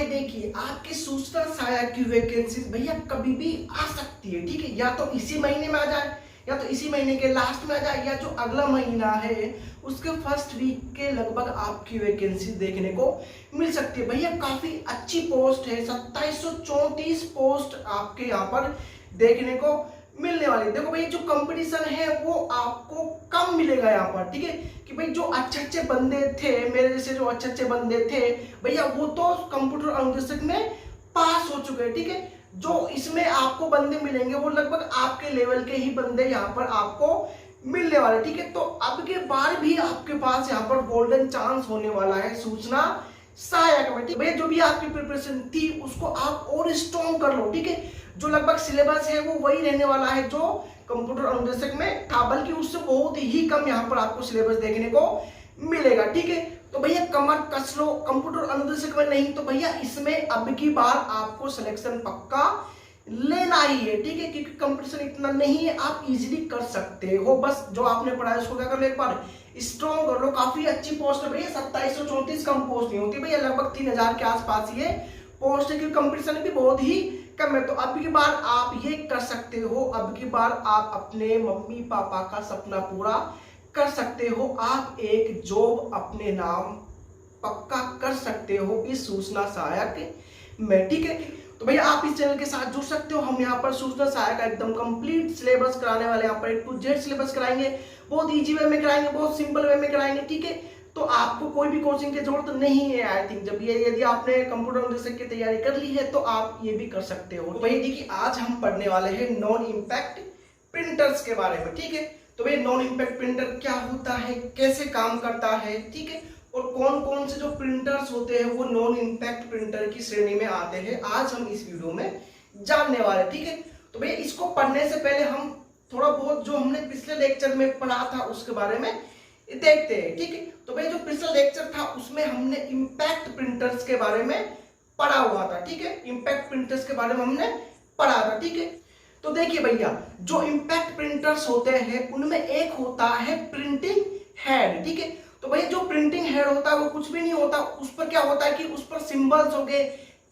देखिए आपकी सूचना सहायक की वैकेंसी भैया कभी भी आ सकती है, ठीक है। या तो इसी महीने में आ जाए, या तो इसी महीने के लास्ट में आ जाए, या जो अगला महीना है उसके फर्स्ट वीक के लगभग आपकी वैकेंसी देखने को मिल सकती है। भैया काफी अच्छी पोस्ट है, 2734 पोस्ट आपके यहाँ पर देखने को मिलने वाली। देखो भाई जो कंपटीशन है वो आपको कम मिलेगा यहाँ पर, ठीक है। कि भाई जो अच्छे अच्छे बंदे थे, मेरे जैसे जो अच्छे अच्छे बंदे थे भैया, वो तो कंप्यूटर अनुदेशक में पास हो चुके हैं, ठीक है। जो इसमें आपको बंदे मिलेंगे वो लगभग आपके लेवल के ही बंदे यहाँ पर आपको मिलने वाले, ठीक है। तो अब के बार भी आपके पास यहाँ पर गोल्डन चांस होने वाला है सूचना सहायक में, ठीक है। जो भी आपकी प्रिपरेशन थी उसको आप और स्ट्रॉन्ग कर लो, ठीक है। जो लगभग सिलेबस है वो वही रहने वाला है जो कंप्यूटर अनुदेशक में था, बल्कि उससे बहुत ही कम यहाँ पर आपको सिलेबस देखने को मिलेगा, ठीक है। तो भैया कमर कस लो, कंप्यूटर अनुदेशक में नहीं तो भैया इसमें अब की बार आपको सिलेक्शन पक्का लेना ही है, ठीक है। क्योंकि कंपटीशन इतना नहीं है, आप इजीली कर सकते हो। बस जो आपने पढ़ा है उसको क्या कर लो, एक बार स्ट्रॉन्ग कर लो। काफी अच्छी पोस्ट है भैया, 2734 कम पोस्ट नहीं होती भैया, लगभग 3000 के आसपास ये पोस्ट है, क्योंकि कंपटीशन भी बहुत ही कम है। तो अब की बार आप ये कर सकते हो, अब की बार आप अपने मम्मी पापा का सपना पूरा कर सकते हो, आप एक जॉब अपने नाम पक्का कर सकते हो इस सूचना सहायक में, ठीक है। तो भैया आप इस चैनल के साथ जुड़ सकते हो। हम यहाँ पर सूचना सहायक का एकदम कंप्लीट सिलेबस कराने वाले, यहाँ पर A to Z सिलेबस कराएंगे, बहुत इजी वे में कराएंगे, बहुत सिंपल वे में कराएंगे, ठीक है। तो आपको कोई भी कोचिंग की जरूरत नहीं है। आई थिंक जब ये यदि आपने कंप्यूटर अनुदेशक की तैयारी कर ली है तो आप ये भी कर सकते हो। तो भैया देखिए आज हम पढ़ने वाले हैं नॉन इम्पैक्ट प्रिंटर्स के बारे में, ठीक है। तो भैया नॉन इम्पैक्ट प्रिंटर क्या होता है, कैसे काम करता है, ठीक है, और कौन कौन से जो प्रिंटर्स होते हैं वो नॉन इम्पैक्ट प्रिंटर की श्रेणी में आते हैं, आज हम इस वीडियो में जानने वाले, ठीक है। तो भैया इसको पढ़ने से पहले हम थोड़ा बहुत जो हमने पिछले लेक्चर में पढ़ा था उसके बारे में देखते हैं, ठीक है। तो भाई जो पिछला लेक्चर था उसमें हमने इम्पैक्ट प्रिंटर्स के बारे में पढ़ा हुआ था, ठीक है। इम्पैक्ट प्रिंटर्स के बारे में हमने पढ़ा था, ठीक है। तो देखिए भैया जो इम्पैक्ट प्रिंटर्स होते हैं उनमें एक होता है प्रिंटिंग हेड, ठीक है। तो भैया जो प्रिंटिंग हेड होता है वो कुछ भी नहीं होता, उस पर क्या होता है कि उस पर सिंबल्स हो गए,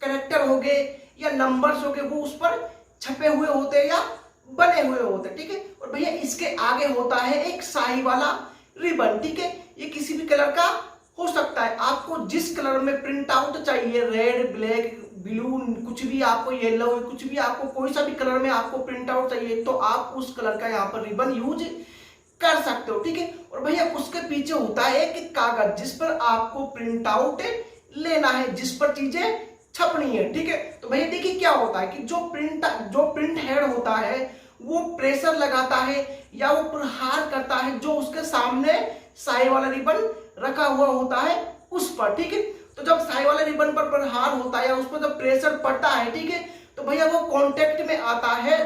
कैरेक्टर हो गए या नंबर्स हो गए, वो उस पर छपे हुए होते हैं या बने हुए होते हैं, ठीक है। और भैया इसके आगे होता है एक स्याही वाला रिबन, ठीक है। ये किसी भी कलर का हो सकता है, आपको जिस कलर में प्रिंट आउट चाहिए, रेड, ब्लैक, ब्लू, कुछ भी आपको, येलो, कुछ भी आपको, कोई सा भी कलर में आपको प्रिंट आउट चाहिए तो आप उस कलर का यहाँ पर रिबन यूज कर सकते हो, ठीक है। और भैया उसके पीछे होता है एक कागज जिस पर आपको प्रिंट आउट लेना है, जिस पर चीजें छपनी है, ठीक है। तो भैया देखिए क्या होता है कि जो प्रिंट हेड होता है वो प्रेशर लगाता है या वो प्रहार करता है जो उसके सामने स्याही वाला रिबन रखा हुआ होता है उस पर, ठीक है। तो जब स्याही वाले रिबन पर प्रहार होता है या उस पर जब प्रेशर पड़ता है, ठीक है, तो भैया वो कांटेक्ट में आता है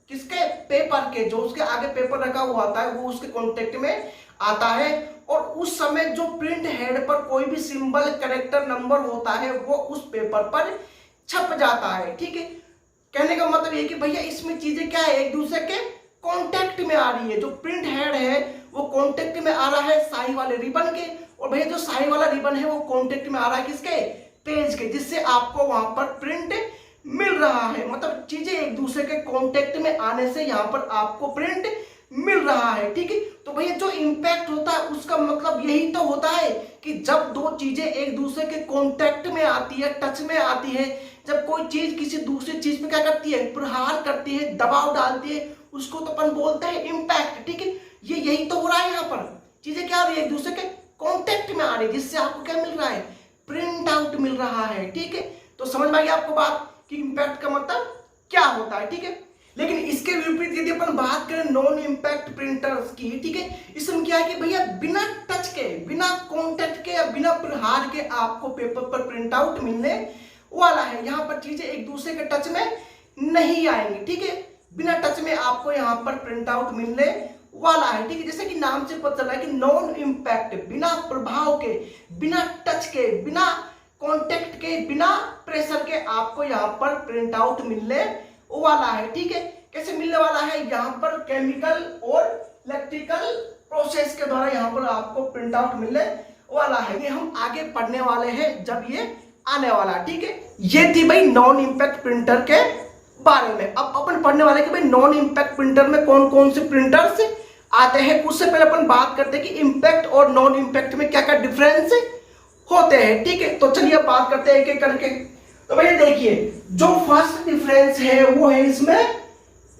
किसके, पेपर के, जो उसके आगे पेपर रखा हुआ आता है वो उसके कांटेक्ट में आता है, और उस समय जो प्रिंट हेड पर कोई भी सिंबल, कैरेक्टर, नंबर होता है वो उस पेपर पर छप जाता है, ठीक है। कहने का मतलब ये कि भैया इसमें चीजें क्या है, एक दूसरे के कांटेक्ट में आ रही है। जो प्रिंट हेड है वो कांटेक्ट में आ रहा है स्याही वाले रिबन के, और भैया जो स्याही वाला रिबन है वो कांटेक्ट में आ रहा है किसके, पेज के, जिससे आपको वहां पर प्रिंट मिल रहा है। मतलब चीजें एक दूसरे के कांटेक्ट में आने से यहाँ पर आपको प्रिंट मिल रहा है, ठीक है। तो भैया जो इम्पैक्ट होता है उसका मतलब यही तो होता है कि जब दो चीजें एक दूसरे के कांटेक्ट में आती है, टच में आती है, जब कोई चीज किसी दूसरी चीज पे क्या करती है, प्रहार करती है, दबाव डालती है, उसको तो अपन बोलते हैं इम्पैक्ट, ठीक है। ये यही तो हो रहा है, यहाँ पर चीजें क्या हो रही है, एक दूसरे के कांटेक्ट में आ रही है, जिससे आपको क्या मिल रहा है, प्रिंट आउट मिल रहा है, ठीक है। तो समझ में आ गया आपको बात कि इम्पैक्ट का मतलब क्या होता है, ठीक है। लेकिन इसके विपरीत यदि अपन बात करें नॉन इम्पैक्ट प्रिंटर्स की, ठीक है, इसमें क्या है कि भैया बिना टच के, बिना कांटेक्ट के या बिना प्रहार के आपको पेपर पर प्रिंट आउट मिलने वाला है। यहाँ पर चीजें एक दूसरे के टच में नहीं आएंगी, ठीक है, बिना टच में आपको यहाँ पर प्रिंट आउट मिलने वाला है, ठीक है। जैसे कि नाम से पता चल रहा है कि नॉन इम्पैक्ट, बिना प्रभाव के, बिना टच के, बिना कांटेक्ट के, बिना प्रेशर के आपको यहाँ पर प्रिंट आउट मिलने वाला है, ठीक है। कैसे मिलने वाला है, यहाँ पर केमिकल और इलेक्ट्रिकल प्रोसेस के द्वारा यहाँ पर आपको प्रिंट आउट मिलने वाला है। ये हम आगे पढ़ने वाले हैं जब ये आने वाला है। ठीक है, ये थी भाई नॉन इंपैक्ट प्रिंटर के बारे में। अब अपन पढ़ने वाले कि भाई नॉन इंपैक्ट प्रिंटर में कौन कौन से प्रिंटर्स आते हैं। उससे पहले अपन बात करते हैं कि इंपैक्ट और नॉन इंपैक्ट में क्या क्या डिफरेंस होते हैं। ठीक है, तो चलिए अब बात करते हैं एक एक करके। तो भैया देखिए, जो फर्स्ट डिफरेंस है वो है इसमें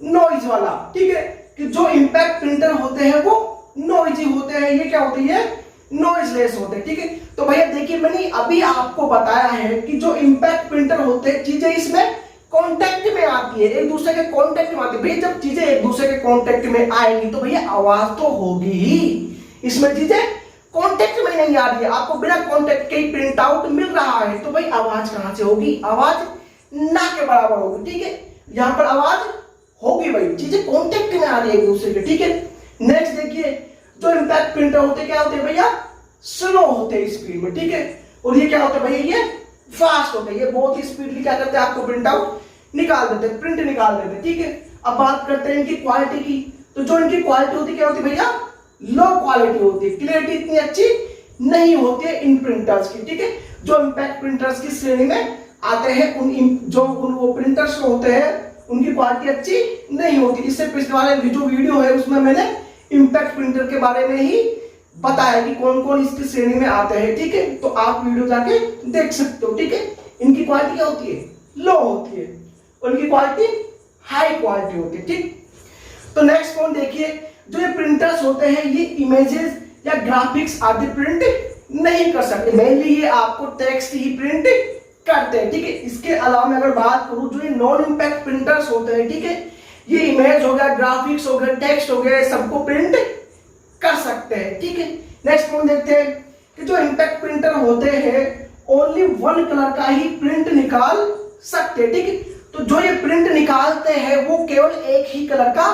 नॉइज वाला। ठीक है, कि जो इंपैक्ट प्रिंटर होते हैं वो नॉइजी होते हैं, ये क्या होते हैं, नॉइजलेस होते हैं। ठीक है, तो भैया देखिए मैंने अभी आपको बताया है कि जो इंपैक्ट प्रिंटर होते हैं चीजें इसमें कांटेक्ट में आती है, एक दूसरे के कांटेक्ट में आती है। भैया जब चीजें एक दूसरे के कांटेक्ट में आएंगी तो भैया आवाज तो होगी ही। इसमें चीजें कांटेक्ट में नहीं आ रही है, आपको बिना कांटेक्ट के ही प्रिंट आउट मिल रहा है, तो भाई आवाज कहां से होगी, आवाज ना के बराबर होगी। ठीक है, यहां पर आवाज होगी भाई, चीजें कांटेक्ट में आ रही है एक दूसरे के। ठीक है, नेक्स्ट देखिए, जो इंपैक्ट प्रिंटर होते क्या होते हैं भैया, स्लो होते हैं स्पीड में। ठीक है, और ये क्या होता है भैया, ये फास्ट होते हैं, ये बहुत ही स्पीडली क्या करते हैं, आपको प्रिंट आउट निकाल देते हैं, प्रिंट निकाल देते हैं। ठीक है, अब बात करते हैं इनकी क्वालिटी की। तो जो इनकी क्वालिटी होती है क्या होती है भैया, लो क्वालिटी होती है, क्लियरिटी इतनी अच्छी नहीं होती है इन प्रिंटर्स की। ठीक है, जो इंपैक्ट प्रिंटर्स की श्रेणी में आते हैं उन वो प्रिंटर्स होते हैं उनकी क्वालिटी अच्छी नहीं होती। इससे पिछले वाले जो वीडियो है उसमें मैंने इंपैक्ट प्रिंटर के बारे में ही बताया कि कौन कौन इसकी श्रेणी में आते हैं। ठीक है, तो आप वीडियो जाके देख सकते हो। ठीक है, इनकी क्वालिटी क्या होती है, लो होती है, उनकी क्वालिटी हाई क्वालिटी होती है। ठीक, तो नेक्स्ट पॉइंट देखिए, जो ये प्रिंटर्स होते हैं ये इमेजेस या ग्राफिक्स आदि प्रिंट नहीं कर सकते, मेनली ये आपको टेक्स्ट ही प्रिंट करते हैं। ठीक है, इसके अलावा मैं अगर बात करूं जो ये नॉन इंपैक्ट प्रिंटर्स होते हैं, ठीक है, ये इमेज हो गया, ग्राफिक्स हो गया, टेक्स्ट हो गया, सबको प्रिंट कर सकते हैं। ठीक है, नेक्स्ट पॉइंट देखते हैं कि जो इंपैक्ट प्रिंटर होते हैं ओनली वन कलर का ही प्रिंट निकाल सकते हैं। ठीक है, तो जो ये प्रिंट निकालते हैं वो केवल एक ही कलर का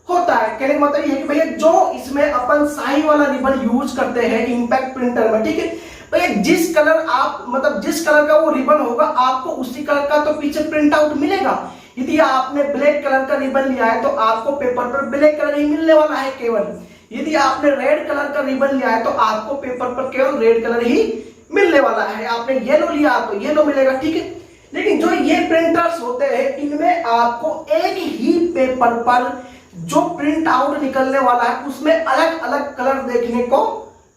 होता है। कहने का मतलब ये है कि भैया जो इसमें अपन शाही वाला रिबन यूज करते हैं इंपैक्ट प्रिंटर में, ठीक है, भैया जिस कलर आप मतलब जिस कलर का वो रिबन होगा आपको उसी कलर का तो पीछे प्रिंट आउट मिलेगा। यदि आपने ब्लैक कलर का रिबन लिया है तो आपको पेपर पर ब्लैक कलर ही मिलने वाला है केवल। यदि आपने रेड कलर का रिबन लिया है तो आपको पेपर पर केवल रेड कलर ही मिलने वाला है। आपने येलो लिया तो येलो मिलेगा। ठीक है, लेकिन जो ये प्रिंटर्स होते हैं इनमें आपको एक ही पेपर पर जो प्रिंट आउट निकलने वाला है उसमें अलग अलग कलर देखने को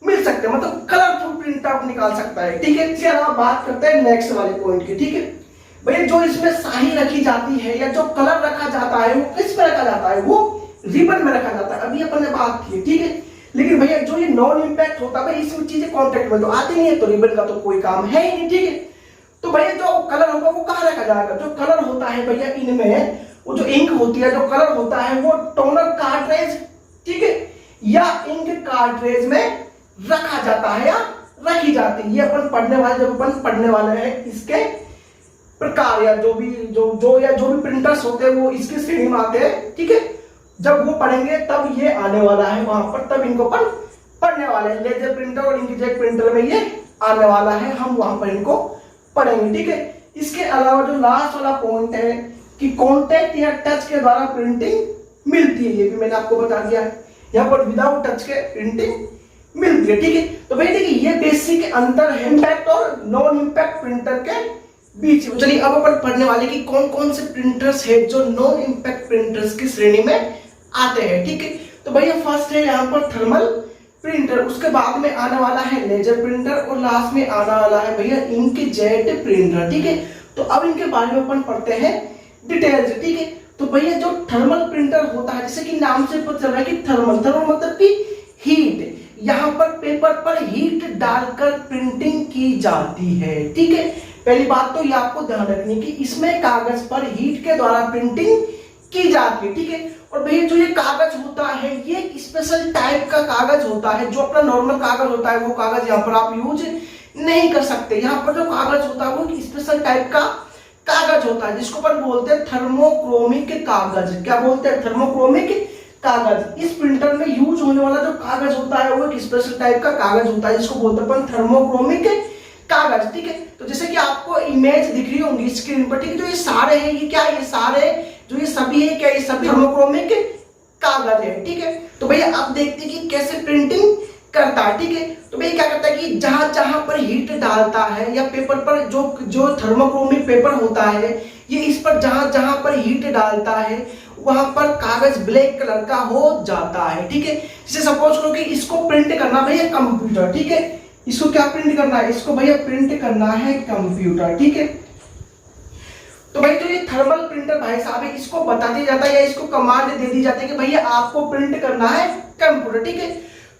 मिल सकते हैं, मतलब कलरफुल प्रिंट आउट निकाल सकता है। ठीक है, इसके अलावा बात करते हैं नेक्स्ट वाले पॉइंट की। ठीक है भैया, जो इसमें शाही रखी जाती है या जो कलर रखा जाता है वो किस में रखा जाता है, वो रिबन में रखा जाता है। अभी अपन ने बात की। ठीक है, लेकिन भैया जो ये नॉन इंपैक्ट होता है इसमें चीजें कॉन्टेक्ट में तो आती नहीं है, तो रिबन का तो कोई काम है ही नहीं। ठीक है, तो भैया जो कलर होगा वो कहाँ रखा जाएगा, जो कलर होता है भैया इनमें वो जो इंक होती है, जो कलर होता है वो टोनर कार्ट्रेज, ठीक है, या इंक कार्ट्रेज में रखा जाता है या रखी जाती है। ये अपन पढ़ने वाले जब अपन पढ़ने वाले हैं इसके प्रकार या जो भी प्रिंटर्स होते हैं वो इसके श्रेणी में आते हैं। ठीक है, जब वो पढ़ेंगे तब ये आने वाला है वहां पर, तब इनको अपन पढ़ने वाले हैं। लेजर प्रिंटर और इंकजेट प्रिंटर में ये आने वाला है, हम वहां पर इनको पढ़ेंगे। ठीक है, इसके अलावा जो लास्ट वाला पॉइंट है कि कॉन्टैक्ट या टच के द्वारा प्रिंटिंग मिलती है, ये भी मैंने आपको बता दिया है। यहाँ पर विदाउट टच के प्रिंटिंग मिलती है। ठीक है, तो भाई देखिए ये बेसिक अंतर है इंपैक्ट और नॉन इंपैक्ट प्रिंटर के बीच में। चलिए अब अपन पढ़ने वाले कि कौन कौन से प्रिंटर्स है जो नॉन इंपैक्ट प्रिंटर्स की श्रेणी में आते हैं। ठीक है, तो भैया फर्स्ट है यहाँ पर थर्मल प्रिंटर, उसके बाद में आने वाला है लेजर प्रिंटर और लास्ट में आने वाला है भैया इंकजेट प्रिंटर। ठीक है, तो अब इनके बारे में अपन पढ़ते हैं डिटेल से। ठीक है, तो भैया जो थर्मल प्रिंटर होता है जैसे कि नाम से पता चल रहा है कि थर्मल मतलब कि हीट, यहाँ पर पेपर पर हीट डालकर प्रिंटिंग की जाती है। ठीक है, पहली बात तो ये आपको ध्यान रखनी कि इसमें कागज पर हीट के द्वारा प्रिंटिंग की जाती है। ठीक है, और भैया जो ये कागज होता है ये स्पेशल टाइप का कागज होता है, जो अपना नॉर्मल कागज होता है वो कागज यहाँ पर आप यूज नहीं कर सकते। यहाँ पर जो कागज होता है वो स्पेशल टाइप का कागज होता है जिसको अपन बोलते हैं थर्मोक्रोमिक कागज। क्या बोलते हैं, थर्मोक्रोमिक कागज। इस प्रिंटर में यूज होने वाला जो कागज होता है वो एक स्पेशल टाइप का कागज होता है जिसको बोलते हैं अपन थर्मोक्रोमिक कागज। ठीक है, तो जैसे कि आपको इमेज दिख रही होंगी स्क्रीन पर, ठीक है, जो ये सारे हैं ये क्या, ये सारे जो ये सभी है क्या, ये सभी थर्मोक्रोमिक कागज है। ठीक है, तो भैया अब देखते हैं कि कैसे प्रिंटिंग करता है, ठीक है। तो भाई क्या करता है कि जहां जहां पर हीट डालता है या पेपर पर जो थर्मोक्रोमिक पेपर होता है, ये इस पर जहां जहां पर हीट डालता है वहां पर कागज ब्लैक कलर का हो जाता है, ठीक है। जैसे सपोज करो कि इसको प्रिंट करना भैया कंप्यूटर, ठीक है। इसको क्या प्रिंट करना है, इसको भैया प्रिंट करना है कंप्यूटर, ठीक है। तो भाई जो ये थर्मल प्रिंटर भाई साहब है, इसको बता दिया जाता है या इसको कमांड दे दी जाती है कि भैया आपको प्रिंट करना है कंप्यूटर, ठीक है।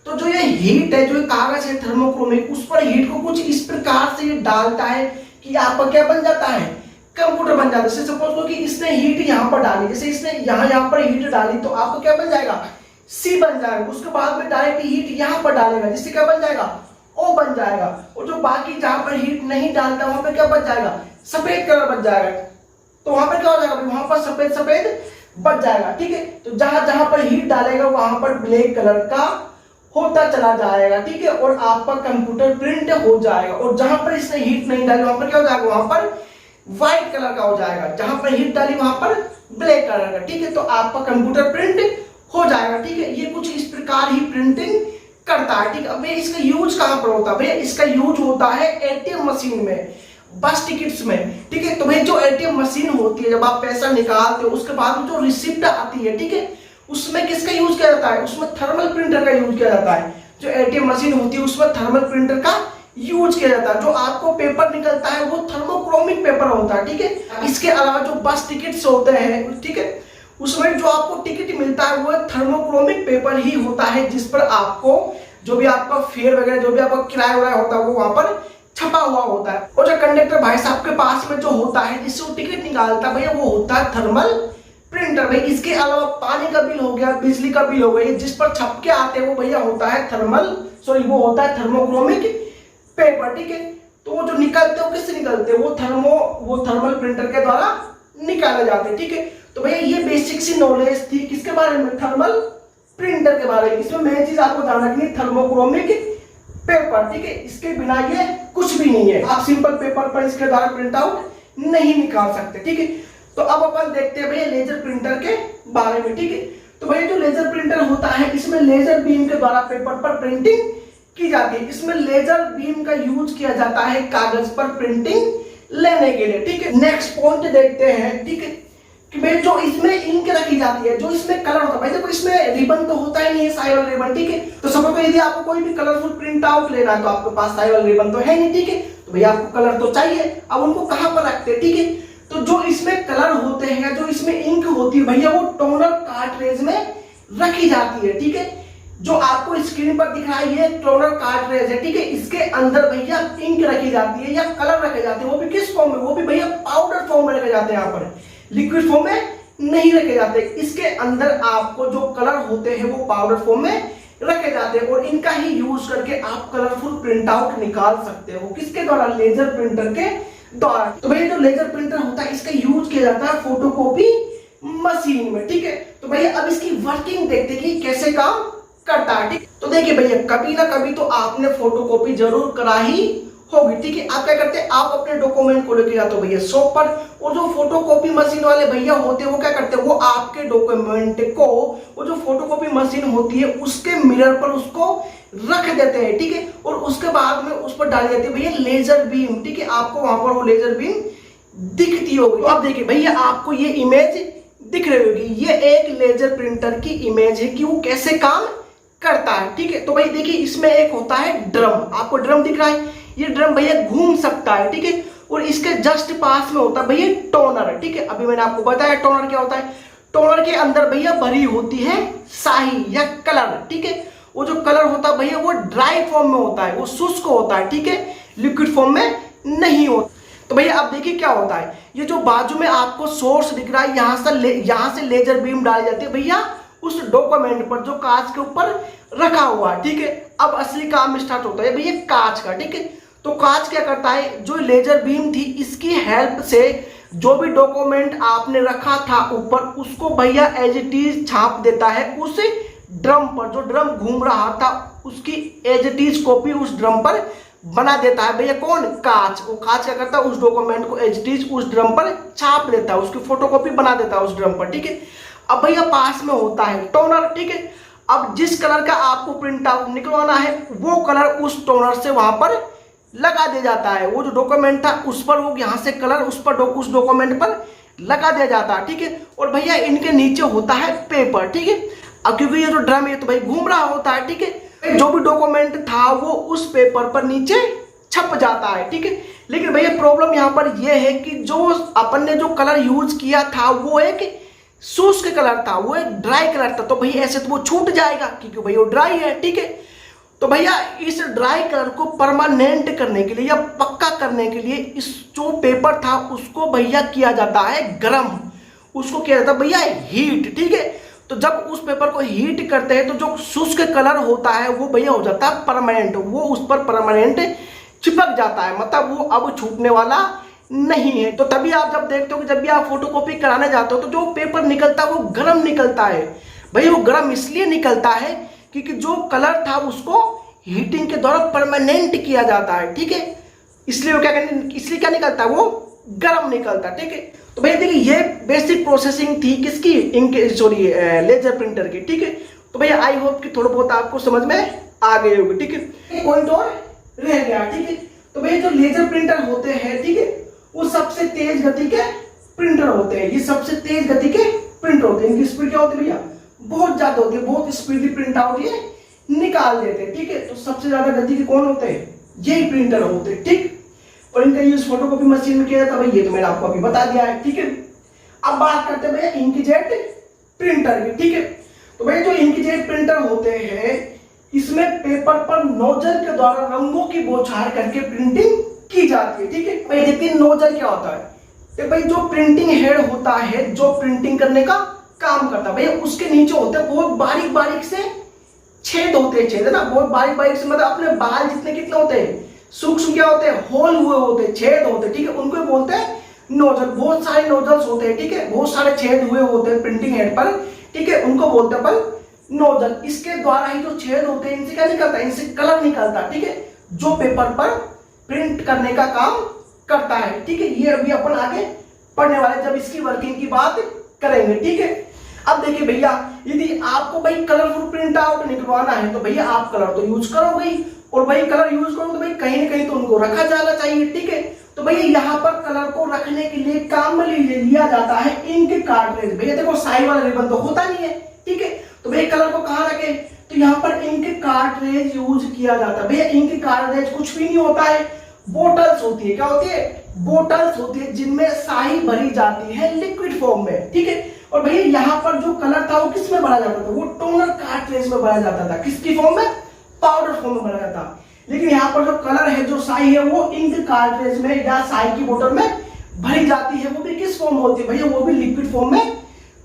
तो जो ये हीट है, जो कागज है थर्मोक्रोमिक, उस पर हीट को कुछ इस प्रकार से ये डालता है कि आपका क्या बन जाता है, कंप्यूटर बन जाता है। जैसे सपोज करो कि इसने हीट यहाँ पर डाली, जैसे इसने यहाँ पर हीट डाली तो आपको क्या बन जाएगा, सी बन जाएगा। उसके बाद में डायरेक्ट हीट यहाँ पर डालेगा जिससे क्या बन जाएगा, ओ बन जाएगा। और जो बाकी जहां पर हीट नहीं डालता वहां पर क्या बन जाएगा, सफेद कलर बन जाएगा। तो वहां पर क्या हो जाएगा, वहां पर सफेद सफेद बच जाएगा, ठीक है। तो जहां जहां पर हीट डालेगा वहां पर ब्लैक कलर का होता चला जाएगा, ठीक है। और आपका कंप्यूटर प्रिंट हो जाएगा। और जहां पर इसने हीट नहीं डाली वहां पर क्या हो जाएगा, वहां पर व्हाइट कलर का हो जाएगा। जहां पर हीट डाली वहां पर ब्लैक कलर का, ठीक है। तो आपका कंप्यूटर प्रिंट हो जाएगा, ठीक है। ये कुछ इस प्रकार ही प्रिंटिंग करता है, ठीक है। अब इसका यूज कहां पर होता है भैया, इसका यूज होता है एटीएम मशीन में, बस टिकट्स में, ठीक है। तो भाई जो एटीएम मशीन होती है, जब आप पैसा निकालते हो उसके बाद जो रिसिप्ट आती है, ठीक है, उसमें किसका यूज किया जाता है, उसमें थर्मल प्रिंटर का यूज किया जाता है। जो एटीएम मशीन होती है उसमें थर्मल प्रिंटर का यूज किया जाता है। जो आपको पेपर निकलता है वो थर्मोक्रोमिक पेपर होता है, ठीक है। इसके अलावा जो बस टिकट्स होते हैं, ठीक है, उसमें जो आपको टिकट मिलता है वो थर्मोक्रोमिक पेपर ही होता है, जिस पर आपको जो भी आपका फेयर वगैरह, जो भी आपका किराया वगैरह होता है वो वहां पर छपा हुआ होता है। और जो कंडक्टर भाई साहब के पास में जो होता है जिससे वो टिकट निकालता है भैया, वो होता है थर्मल प्रिंटर। भाई इसके अलावा पानी का बिल हो गया, बिजली का बिल हो गया, जिस पर छपके आते हैं वो भैया होता है वो होता है थर्मोक्रोमिक पेपर, ठीक है। तो वो जो निकलते हैं वो किससे निकलते हैं, वो थर्मल प्रिंटर के द्वारा निकाले जाते हैं, ठीक है। तो भैया ये बेसिक सी नॉलेज थी किसके बारे में, थर्मल प्रिंटर के बारे में। इसमें मेन चीज आपको ध्यान रखनी, थर्मोक्रोमिक पेपर, ठीक है। इसके बिना ये कुछ भी नहीं है, आप सिंपल पेपर पर इसके द्वारा प्रिंट आउट नहीं निकाल सकते, ठीक है। तो अब अपन देखते हैं भैया लेजर प्रिंटर के बारे में, ठीक है। तो भैया जो लेजर प्रिंटर होता है, इसमें लेजर बीम के द्वारा पेपर पर प्रिंटिंग की जाती है। इसमें लेजर बीम का यूज किया जाता है कागज पर प्रिंटिंग लेने के लिए, ठीक है। नेक्स्ट पॉइंट देखते हैं, ठीक है, कि भाई जो इसमें इंक रखी जाती है, जो इसमें कलर होता है, भाई देखो इसमें रिबन तो होता ही नहीं है, साइवल रिबन, ठीक है। तो सबको यदि आपको कोई भी कलरफुल प्रिंट आउट लेना है तो आपके पास साइवल रिबन तो है नहीं, ठीक है। तो भैया आपको कलर तो चाहिए, अब उनको कहां पर रखते हैं, ठीक है। तो जो इसमें कलर होते हैं, जो इसमें इंक होती है भैया, वो टोनर कार्ट्रेज में रखी जाती है, ठीक है। जो आपको स्क्रीन पर दिख रहा है ये टोनर कार्ट्रेज है, ठीक है। इसके अंदर भैया इंक रखी जाती है या कलर रखे जाते हैं, वो भी किस फॉर्म में, वो भी भैया पाउडर फॉर्म में रखे जाते हैं, यहाँ पर लिक्विड फॉर्म में नहीं रखे जाते। इसके अंदर आपको जो कलर होते हैं वो पाउडर फॉर्म में रखे जाते हैं और इनका ही यूज करके आप कलरफुल प्रिंट आउट निकाल सकते हो। किसके द्वारा, लेजर प्रिंटर के द्वारा। तो भैया जो लेजर प्रिंटर होता है इसका यूज किया जाता है फोटोकॉपी मशीन में, ठीक है। तो भैया अब इसकी वर्किंग देखते हैं कि कैसे काम करता है, ठीक। तो देखिए भैया कभी ना कभी तो आपने फोटोकॉपी जरूर करा ही होगी, ठीक है। आप क्या करते हैं, आप अपने डॉक्यूमेंट को लेके जाते हो भैया शॉप पर, और जो फोटोकॉपी मशीन वाले भैया होते हैं वो क्या करते हैं, वो आपके डॉक्यूमेंट को, वो जो फोटोकॉपी मशीन होती है उसके मिरर पर उसको रख देते हैं, ठीक है। और उसके बाद में उस पर डाली जाती है भैया लेजर बीम, ठीक है। आपको वहां पर वो लेजर बीम दिखती होगी। तो अब देखिए भैया आपको ये इमेज दिख रही होगी, ये एक लेजर प्रिंटर की इमेज है कि वो कैसे काम करता है, ठीक है। तो भाई देखिए इसमें एक होता है ड्रम, आपको ड्रम दिख रहा है, ये ड्रम भैया घूम सकता है, ठीक है। और इसके जस्ट पास में होता है भैया टोनर, ठीक है। अभी मैंने आपको बताया टोनर क्या होता है। टोनर के अंदर भैया भरी होती है स्याही या कलर, ठीक है। वो जो कलर होता है भैया वो ड्राई फॉर्म में होता है, वो शुष्क होता है, ठीक है, लिक्विड फॉर्म में नहीं होता। तो भैया अब देखिए क्या होता है, ये जो बाजू में आपको सोर्स दिख रहा है, यहां से लेजर बीम डाली जाती है भैया उस डॉक्यूमेंट पर जो कांच के ऊपर रखा हुआ है, ठीक है। अब असली काम स्टार्ट होता है भैया कांच का, ठीक है। तो कांच क्या करता है, जो लेजर बीम थी इसकी हेल्प से जो भी डॉक्यूमेंट आपने रखा था ऊपर, उसको भैया एज इट इज छाप देता है उस ड्रम पर। जो ड्रम घूम रहा था उसकी एज इट इज कॉपी उस ड्रम पर बना देता है भैया कौन, कांच। वो कांच क्या करता है, उस डॉक्यूमेंट को एज इट इज उस ड्रम पर छाप देता है, उसकी फोटोकॉपी बना देता है उस ड्रम पर, ठीक है। अब भैया पास में होता है टोनर, ठीक है। अब जिस कलर का आपको प्रिंट आउट निकलवाना है वो कलर उस टोनर से वहां पर लगा दिया जाता है। वो जो डॉक्यूमेंट था उस पर वो यहाँ से कलर उस डॉक्यूमेंट पर लगा दिया जाता है, ठीक है। और भैया इनके नीचे होता है पेपर, ठीक है। अब क्योंकि ये जो ड्रम है तो भाई घूम रहा होता है, ठीक है। जो भी डॉक्यूमेंट था वो उस पेपर पर नीचे छप जाता है, ठीक है। लेकिन भैया प्रॉब्लम यहाँ पर यह है कि जो अपन ने जो कलर यूज किया था वो एक शुष्क कलर था, वो एक ड्राई कलर था। तो भैया ऐसे तो वो छूट जाएगा क्योंकि भैया वो ड्राई है, ठीक है। तो भैया इस ड्राई कलर को परमानेंट करने के लिए या पक्का करने के लिए इस जो पेपर था उसको भैया किया जाता है गर्म, उसको किया जाता है भैया हीट, ठीक है। तो जब उस पेपर को हीट करते हैं तो जो शुष्क कलर होता है वो भैया हो जाता है परमानेंट, वो उस पर परमानेंट चिपक जाता है, मतलब वो अब छूटने वाला नहीं है। तो तभी आप जब देखते हो कि जब भी आप फोटोकॉपी कराने जाते हो तो जो पेपर निकलता है वो गर्म निकलता है। भाई वो गर्म इसलिए निकलता है क्योंकि जो कलर था उसको हीटिंग के द्वारा परमानेंट किया जाता है, ठीक है। इसलिए वो इसलिए क्या निकलता है, वो गर्म निकलता है, ठीक है। तो भाई देखिए ये बेसिक प्रोसेसिंग थी किसकी, लेजर प्रिंटर की, ठीक है। तो भैया आई होप कि थोड़ा बहुत आपको समझ में आ गए होंगे, ठीक है। पॉइंट और रह गया, ठीक है। तो भैया जो लेजर प्रिंटर होते हैं, ठीक है, वो सबसे तेज गति के प्रिंटर होते हैं। ये सबसे तेज गति के प्रिंटर होते हैं। इनकी स्पीड क्या होती है भैया, बहुत ज्यादा होती है, बहुत स्पीडी प्रिंट आउट ये निकाल देते हैं, ठीक है। तो सबसे ज्यादा गति के कौन होते हैं, यही प्रिंटर होते हैं, ठीक। और इनका यूज फोटोकॉपी मशीन में किया जाता है, भाई ये तो मैंने आपको अभी बता दिया है, ठीक है। अब बात करते हैं भैया इंकजेट प्रिंटर की, ठीक है। तो भैया जो इंकजेट प्रिंटर होते हैं इसमें पेपर पर नोजल के द्वारा रंगों की बौछार करके प्रिंटिंग की जाती है, ठीक है। भाई देखिए नोजल क्या होता है, तो भाई जो प्रिंटिंग हेड होता है जो प्रिंटिंग करने का काम करता है भैया उसके नीचे होते हैं बहुत बारीक बारीक से छेद होते हैं, छेद है ना, बहुत बारीक बारीक से, मतलब अपने बाल जितने कितने होते हैं, सूक्ष्म क्या होते हैं, होल हुए होते हैं, छेद होते हैं, ठीक है। उनको बोलते हैं नोजल। बहुत सारे नोजल्स होते हैं, ठीक है, बहुत सारे छेद हुए होते हैं प्रिंटिंग हेड पर, ठीक है, उनको बोलते हैं अपन नोजल। इसके द्वारा ही जो छेद होते हैं इनसे क्या निकलता है, इनसे कलर निकलता है, ठीक है, जो पेपर पर प्रिंट करने का काम करता है, ठीक है। ये अभी अपन आगे पढ़ने वाले जब इसकी वर्किंग की बात करेंगे, ठीक है। अब देखिए भैया यदि आपको भाई कलरफुल प्रिंट आउट निकलवाना है तो भैया आप कलर तो यूज करोगे ही, और भाई कलर यूज करो तो भाई कहीं ना कहीं तो उनको रखा जाना चाहिए, ठीक है। तो भैया यहाँ पर कलर को रखने के लिए काम में लिया जाता है इंक कार्ट्रिज। भैया देखो साइड वाला रिबन तो होता नहीं है, ठीक है। तो भैया कलर को कहाँ रखे, तो यहाँ पर इंक कार्ट्रिज यूज किया जाता है। भैया इंक कार्ट्रिज कुछ भी नहीं होता है, बोटल्स होती है, क्या होती है, बोटल्स होती है जिनमें स्याही भरी जाती है लिक्विड फॉर्म में, ठीक है। और भैया यहाँ पर जो कलर था वो किस में भरा जाता था, वो टोनर कार्ट्रिज में भरा जाता था। किसकी फॉर्म में, पाउडर फॉर्म में भरा जाता। लेकिन यहाँ पर जो कलर है जो स्याही है वो इंक कार्ट्रिज में या स्याही की बोतल में भरी जाती है। वो भी किस फॉर्म में होती है भैया, वो भी लिक्विड फॉर्म में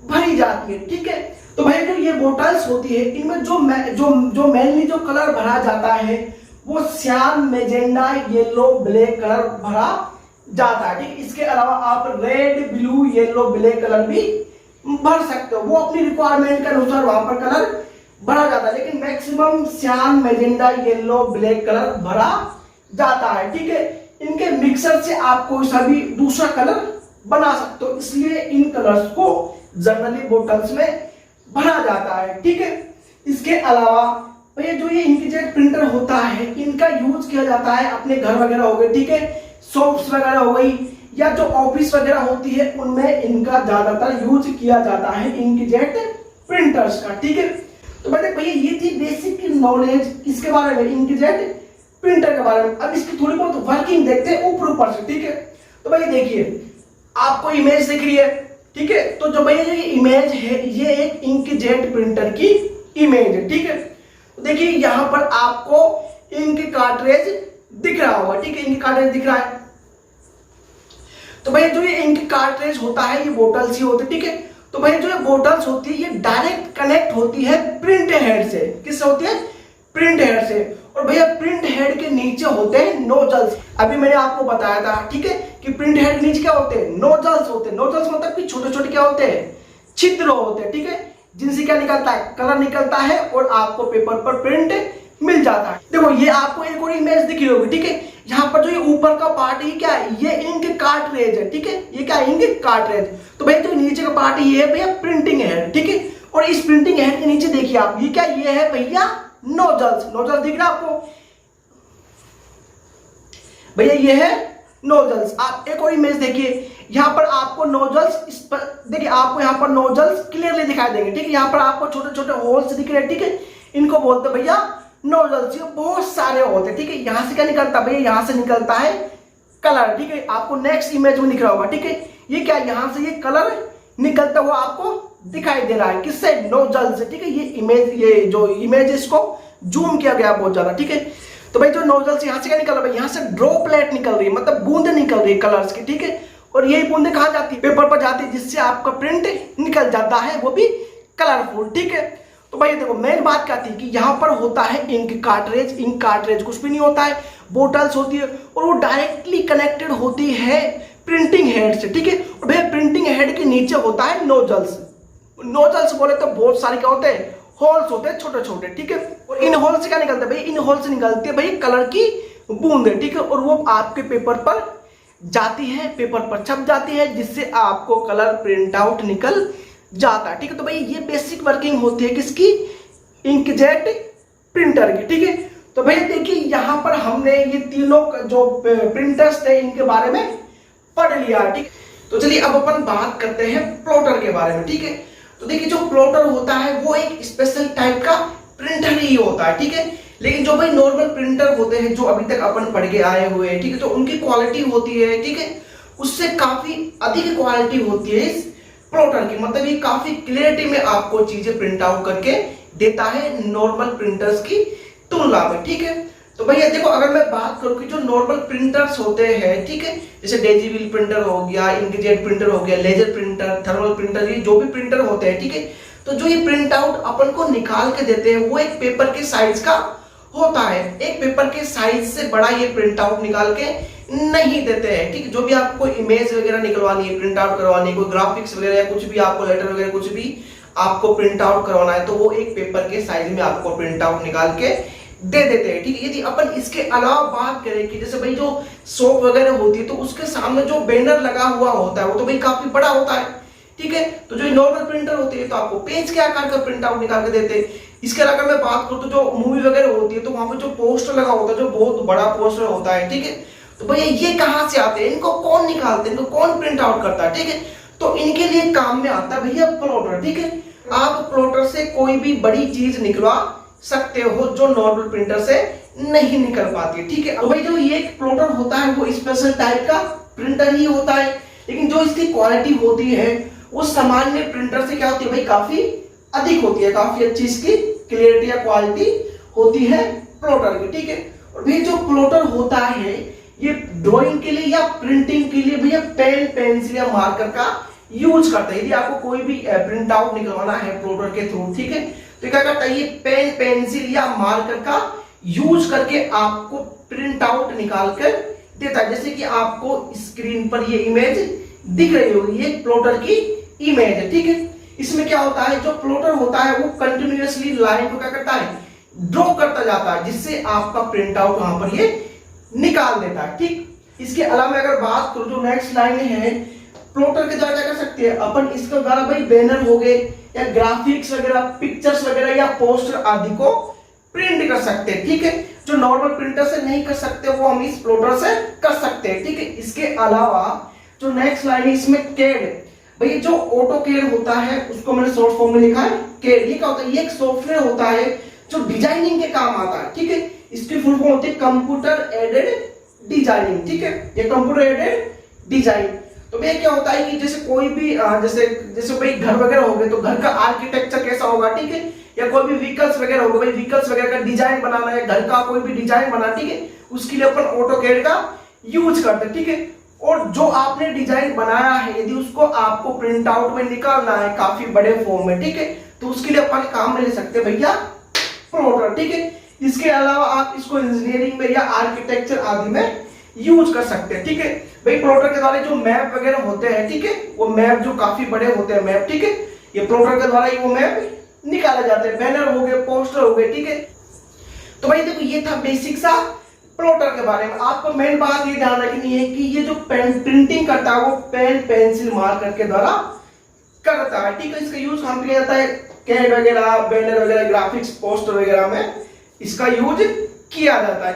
भरी जाती है, ठीक है। तो भैया जो ये बोटल्स होती है इनमें जो मेनली जो कलर भरा जाता है वो श्याम, मैजेंडा, येलो, ब्लैक कलर भरा जाता है, ठीक। इसके अलावा आप red, blue, yellow, black colour भी भर सकते हो, वो अपनी रिक्वायरमेंट के अनुसार वहां पर कलर भरा जाता है। लेकिन maximum Shyam, मैजेंडा, yellow, black colour भरा जाता है, ठीक है। इनके मिक्सर से आप कोई सा भी दूसरा कलर बना सकते हो, इसलिए इन कलर्स को जनरली बोटल्स में भरा जाता है, ठीक है। इसके अलावा भैया जो ये इंकजेट प्रिंटर होता है इनका यूज किया जाता है अपने घर वगैरह हो गए, ठीक है, शॉप्स वगैरह हो गई या जो ऑफिस वगैरह होती है उनमें इनका ज्यादातर यूज किया जाता है इंकजेट प्रिंटर्स का, ठीक है। तो भैया ये थी बेसिक नॉलेज इसके बारे में, इंकजेट प्रिंटर के बारे में। अब इसकी थोड़ी बहुत वर्किंग देखते हैं ऊपर से, ठीक है। तो भैया देखिए आपको इमेज दिख रही है, ठीक है। तो जो भैया ये इमेज है ये एक इंकजेट प्रिंटर की इमेज है, ठीक है। तो देखिए यहां पर आपको इंक कार्ट्रिज दिख रहा होगा, ठीक है, इंक कार्ट्रिज दिख रहा है। तो भैया जो ये इंक कार्ट्रिज होता है ये बोटल्स ही होते, ठीक है। तो भैया जो ये बोटल्स होती है ये डायरेक्ट कनेक्ट होती है प्रिंट हेड से। किससे होती है, प्रिंट हेड से। और भैया प्रिंट हेड के नीचे होते हैं नोजल्स। अभी मैंने आपको बताया था, ठीक है, कि प्रिंट हेड के नीचे क्या होते हैं, नोजल्स होते हैं। नोजल्स मतलब कि छोटे छोटे क्या होते हैं, छिद्र होते हैं, ठीक है, जिनसे क्या निकलता है, कलर निकलता है और आपको पेपर पर प्रिंट मिल जाता है। देखो ये आपको एक और इमेज दिख रही होगी, ठीक है। यहाँ पर जो ये ऊपर का पार्ट है क्या है, ये इंक कार्ट्रिज है, ठीक है, ये क्या है, इंक कार्ट्रिज। तो भाई जो नीचे का पार्ट ये है भैया प्रिंटिंग हेड, ठीक है। और इस प्रिंटिंग हेड के नीचे देखिए आप, ये क्या, ये है भैया नोजल्स। नोजल दिख रहा है आपको भैया, ये है नोजल्स। आप एक और इमेज देखिए, यहाँ पर आपको नोजल्स, इस पर देखिए आपको यहाँ पर नोजल्स क्लियरली दिखाई देंगे, ठीक है। यहाँ पर आपको छोटे छोटे होल्स दिख रहे हैं, ठीक है। इनको बोलते हैं भैया नोजल्स। ये बहुत सारे होते हैं, ठीक है। यहाँ से क्या निकलता है भैया, यहाँ से निकलता है कलर, ठीक है। आपको नेक्स्ट इमेज में दिख रहा होगा, ठीक है। ये क्या, यहाँ से ये कलर निकलता हुआ आपको दिखाई दे रहा है, किससे, नोजल से, ठीक है। ये इमेज, ये जो इमेज इसको जूम किया गया बहुत ज्यादा, ठीक है। तो भाई जो नोजल से यहाँ से क्या निकल रहा है, यहाँ से ड्रॉपलेट निकल रही है, मतलब बूंदे निकल रही है कलर्स की, ठीक है। और यही बूंदे कहाँ जाती है, पेपर पर जाती है, जिससे आपका प्रिंट निकल जाता है, वो भी कलरफुल, ठीक है। तो भाई देखो मेन बात क्या थी कि यहाँ पर होता है इंक कार्ट्रेज। इंक कार्ट्रेज कुछ भी नहीं होता है, बोटल्स होती है और वो डायरेक्टली कनेक्टेड होती है प्रिंटिंग हेड से, ठीक है। और भैया प्रिंटिंग हेड के नीचे होता है नोजल्स। नोजल्स बोले तो बहुत सारे क्या होते हैं, होल्स होते हैं छोटे छोटे, ठीक है। और इन होल से क्या निकलता है भाई, इन होल से निकलती है भाई कलर की बूंदे, ठीक है। और वो आपके पेपर पर जाती है, पेपर पर छप जाती है, जिससे आपको कलर प्रिंट आउट निकल जाता है, ठीक है। तो भाई ये बेसिक वर्किंग होती है किसकी, इंकजेट प्रिंटर की, ठीक है। तो भैया देखिए यहाँ पर हमने ये तीनों जो प्रिंटर्स थे इनके बारे में पढ़ लिया, ठीक। तो चलिए अब अपन बात करते हैं प्लॉटर के बारे में, ठीक है। तो देखिए जो प्लॉटर होता है वो एक स्पेशल टाइप का प्रिंटर ही होता है, ठीक है। लेकिन जो भाई नॉर्मल प्रिंटर होते हैं जो अभी तक अपन पढ़ के आए हुए हैं, ठीक है, तो उनकी क्वालिटी होती है, ठीक है, उससे काफी अधिक क्वालिटी होती है इस प्लॉटर की। मतलब ये काफी क्लियरिटी में आपको चीजें प्रिंट आउट करके देता है नॉर्मल प्रिंटर्स की तुलना में, ठीक है। तो भैया देखो अगर मैं बात करूं कि जो नॉर्मल प्रिंटर्स होते हैं, ठीक है, जैसे डेजीविल प्रिंटर हो गया, इंकजेट प्रिंटर हो गया, लेजर प्रिंटर, थर्मल प्रिंटर, ये जो भी प्रिंटर होते हैं, ठीक है, तो जो ये प्रिंट आउट अपन को निकाल के देते हैं वो एक पेपर के साइज का होता है। एक पेपर के साइज से बड़ा ये प्रिंट आउट निकाल के नहीं देते हैं, ठीक है। जो भी आपको इमेज वगैरह निकलवानी है, प्रिंट आउट करवानी है, कोई ग्राफिक्स वगैरह या कुछ भी आपको लेटर वगैरह कुछ भी आपको प्रिंट आउट करवाना है, तो वो एक पेपर के साइज में आपको प्रिंट आउट निकाल के दे देते हैं, ठीक है। यदि अपन इसके अलावा बात करें कि जैसे भाई जो शॉप वगैरह होती है तो उसके सामने जो बैनर लगा हुआ होता है वो तो भाई काफी बड़ा होता है, ठीक है। तो जो नॉर्मल प्रिंटर होती है तो आपको पेज के आकार का प्रिंट आउट निकाल के देते हैं। इसके अलावा मैं बात करूं तो जो मूवी वगैरह होती है तो वहां पर जो पोस्टर लगा होता है, जो बहुत बड़ा पोस्टर होता है, ठीक है, तो भैया ये कहां से आते हैं, इनको कौन निकालते हैं, इनको कौन प्रिंट आउट करता है, ठीक है। तो इनके लिए काम में आता है भैया प्लॉटर, ठीक है। आप प्लॉटर से कोई भी बड़ी चीज निकलवा सकते हो जो नॉर्मल प्रिंटर से नहीं निकल पाती, ठीक है। तो भाई जो ये प्लॉटर होता है वो स्पेशल टाइप का प्रिंटर ही होता है, लेकिन जो इसकी क्वालिटी होती है वो सामान्य प्रिंटर से क्या होती है भाई, काफी अधिक होती है, काफी अच्छी इसकी क्लियरिटी या क्वालिटी होती है प्लॉटर की, ठीक है। और भाई जो प्लॉटर होता है ये ड्राइंग के लिए या प्रिंटिंग के लिए भैया पेन, पेंसिल या मार्कर का यूज करता है। यदि आपको कोई भी प्रिंट आउट निकलवाना है प्लॉटर के थ्रू, ठीक है, तो क्या करता है ये पेन, पेंसिल या मार्कर का यूज करके आपको प्रिंट आउट निकाल कर देता है। जैसे कि आपको स्क्रीन पर ये इमेज दिख रही होगी, ये प्लॉटर की इमेज है, ठीक है। इसमें क्या होता है, जो प्लॉटर होता है वो कंटिन्यूअसली लाइन को क्या करता है, ड्रॉ करता जाता है, जिससे आपका प्रिंट आउट वहां पर ये निकाल देता है, ठीक। इसके अलावा अगर बात करूं जो नेक्स्ट लाइन है, प्लॉटर के द्वारा क्या कर सकते हैं अपन, इसके द्वारा भाई बैनर हो गए या ग्राफिक्स वगैरह, पिक्चर्स वगैरह या पोस्टर आदि को प्रिंट कर सकते हैं, ठीक है। जो नॉर्मल प्रिंटर से नहीं कर सकते वो हम इस प्लॉटर से कर सकते हैं, ठीक है। इसके अलावा जो नेक्स्ट लाइन है इसमें कैड, भाई जो ऑटो कैड होता है उसको मैंने शॉर्ट फॉर्म में लिखा है कैड। ये क्या होता है, ये एक सॉफ्टवेयर होता है जो डिजाइनिंग के काम आता है, ठीक है। इसकी फुल फॉर्म होती है कंप्यूटर एडेड डिजाइनिंग, ठीक है, ये कंप्यूटर एडेड डिजाइन। तो भैया क्या होता है कि जैसे कोई भी जैसे जैसे भाई घर वगैरह हो गए तो घर का आर्किटेक्चर कैसा होगा, ठीक है, या कोई भी व्हीकल्स वगैरह होगा, भाई व्हीकल्स वगैरह का डिजाइन बनाना है, घर का कोई भी डिजाइन बनाना, ठीक है, उसके लिए अपन ऑटोकैड का यूज करते हैं, ठीक है। और जो आपने डिजाइन बनाया है यदि उसको आपको प्रिंट आउट में निकालना है काफी बड़े फॉर्म में, ठीक है, तो उसके लिए अपन काम में ले सकते हैं भैया प्लॉटर, ठीक है। इसके अलावा आप इसको इंजीनियरिंग में या आर्किटेक्चर आदि में यूज कर सकते हैं, ठीक है। भाई प्लॉटर के द्वारा जो मैप वगैरह होते हैं, ठीक है, वो मैप जो काफी बड़े होते हैं मैप, ठीक है, ये प्लॉटर के द्वारा ही वो मैप निकाले जाते हैं, बैनर हो गए, पोस्टर हो गए, ठीक है। तो भाई देखो ये था बेसिक सा प्लॉटर के बारे में। आपको मेन बात ये ध्यान रखनी है कि ये जो पेन प्रिंटिंग करता है वो पेन, पेंसिल, मार्कर के द्वारा करता है, ठीक है। इसका यूज कहाँ पे किया जाता है, कैड वगैरह, बैनर वगैरह, ग्राफिक्स, पोस्टर वगैरह में इसका यूज किया जाता है।